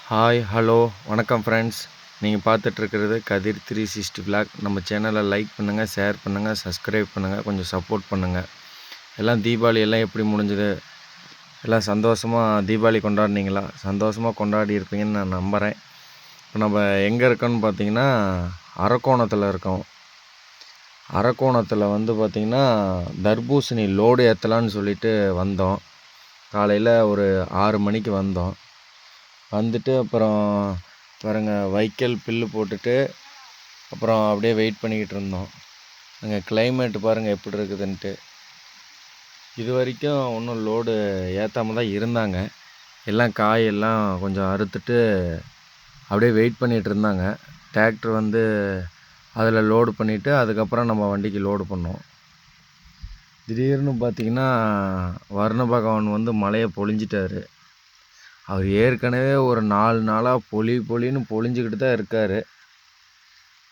Hi hello வணக்கம் friends. நீங்கள் பார்த்துட்ருக்கிறது கதிர் 360 vlog. நம்ம சேனலை லைக் பண்ணுங்கள், ஷேர் பண்ணுங்கள், சப்ஸ்கிரைப் பண்ணுங்கள், கொஞ்சம் சப்போர்ட் பண்ணுங்கள். எல்லாம் தீபாவளி எல்லாம் எப்படி முடிஞ்சுது? எல்லாம் சந்தோஷமாக தீபாவளி கொண்டாடினீங்களா? சந்தோஷமாக கொண்டாடி இருப்பீங்கன்னு நான் நம்புகிறேன். இப்போ நம்ம எங்கே இருக்கோன்னு பார்த்தீங்கன்னா அரக்கோணத்தில் இருக்கோம். அரக்கோணத்தில் பார்த்திங்கன்னா தர்பூசணி லோடு ஏற்றலான்னு சொல்லிட்டு வந்தோம். காலையில் ஒரு 6 மணிக்கு வந்தோம். வந்துட்டு அப்புறம் பாருங்கள் வைக்கல் புல்லு போட்டுட்டு அப்புறம் அப்படியே வெயிட் பண்ணிக்கிட்டு இருந்தோம். அங்கே கிளைமேட்டு பாருங்கள் எப்படி இருக்குதுன்ட்டு. இது வரைக்கும் ஒன்றும் லோடு ஏற்றாமல் தான் இருந்தாங்க. எல்லாம் காயெல்லாம் கொஞ்சம் அறுத்துட்டு அப்படியே வெயிட் பண்ணிகிட்டு இருந்தாங்க. டிராக்டர் அதில் லோடு பண்ணிவிட்டு அதுக்கப்புறம் நம்ம வண்டிக்கு லோடு பண்ணோம். திடீர்னு பார்த்திங்கன்னா வருண பகவான் மழையை பொழிஞ்சிட்டார். அவர் ஏற்கனவே ஒரு 4 நாளாக பொழின்னு பொழிஞ்சிக்கிட்டு தான் இருக்கார்.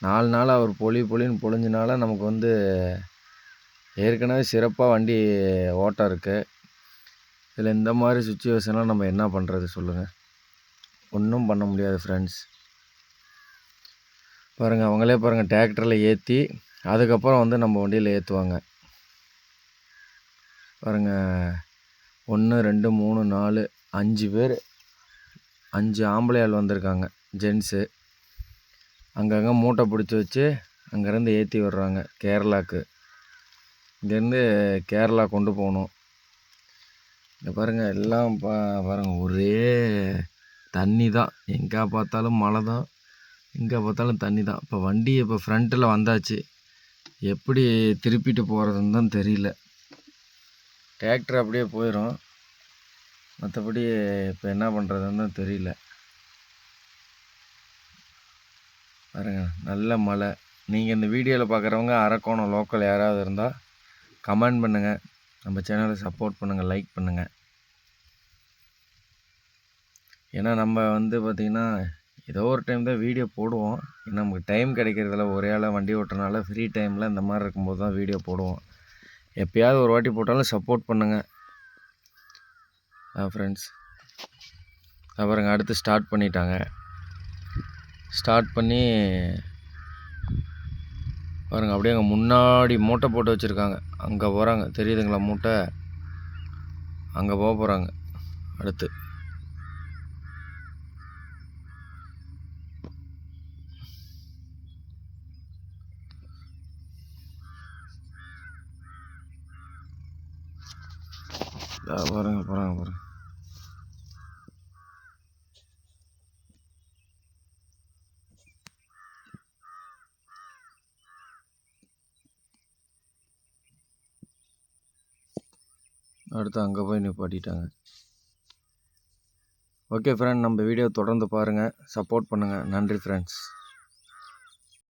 4 நாளாக அவர் பொழின்னு பொழிஞ்சனால நமக்கு ஏற்கனவே சிறப்பாக வண்டி ஓட்டம் இருக்குது. இதில் இந்த மாதிரி சுச்சுவேஷன்லாம் நம்ம என்ன பண்ணுறது சொல்லுங்கள்? ஒன்றும் பண்ண முடியாது ஃப்ரெண்ட்ஸ். பாருங்கள், அவங்களே பாருங்கள் டிராக்டரில் ஏற்றி அதுக்கப்புறம் நம்ம வண்டியில் ஏற்றுவாங்க. பாருங்கள், 1 2 3 4 5 பேர், 5 ஆம்பளை ஆள் வந்திருக்காங்க, ஜென்ஸு. அங்கங்கே மூட்டை பிடிச்சி வச்சு அங்கேருந்து ஏற்றி விடுறாங்க கேரளாவுக்கு. இங்கேருந்து கேரளா கொண்டு போகணும். இங்கே பாருங்கள் எல்லாம் பாருங்கள் ஒரே தண்ணி தான். எங்கே பார்த்தாலும் மழை தான், எங்கே பார்த்தாலும் தண்ணி தான். இப்போ வண்டி ஃப்ரண்ட்டில் வந்தாச்சு. எப்படி திருப்பிட்டு போகிறதுன்னு தான் தெரியல. டிராக்டர் அப்படியே போயிடும். மற்றபடி இப்போ என்ன பண்ணுறதுன்னு தான் தெரியல. பாருங்கள் நல்ல மழை. நீங்கள் இந்த வீடியோவில் பார்க்குறவங்க அரக்கோணம் லோக்கல் யாராவது இருந்தால் கமெண்ட் பண்ணுங்கள். நம்ம சேனலை சப்போர்ட் பண்ணுங்கள், லைக் பண்ணுங்கள். ஏன்னா நம்ம பார்த்திங்கன்னா ஏதோ ஒரு டைம் தான் வீடியோ போடுவோம். ஏன்னா நமக்கு டைம் கிடைக்கிறதில்ல. ஒரே ஆளாக வண்டி ஓட்டுறனால ஃப்ரீ டைமில் இந்த மாதிரி இருக்கும்போது தான் வீடியோ போடுவோம். எப்போயாவது ஒரு வாட்டி போட்டாலும் சப்போர்ட் பண்ணுங்கள் ஃப்ரெண்ட்ஸ். அப்புறங்க அடுத்து ஸ்டார்ட் பண்ணிட்டாங்க. ஸ்டார்ட் பண்ணி பாருங்கள் அப்படியே அங்கே முன்னாடி மூட்டை போட்டு வச்சுருக்காங்க. அங்கே போகிறாங்க, தெரியுதுங்களா மூட்டை? அங்கே போக போகிறாங்க அடுத்து. பாருங்க. அடுத்து அங்கே போய் நிப்பாட்டிட்டாங்க. ஓகே ஃப்ரெண்ட், நம்ம வீடியோ தொடர்ந்து பாருங்கள், சப்போர்ட் பண்ணுங்கள். நன்றி ஃப்ரெண்ட்ஸ்.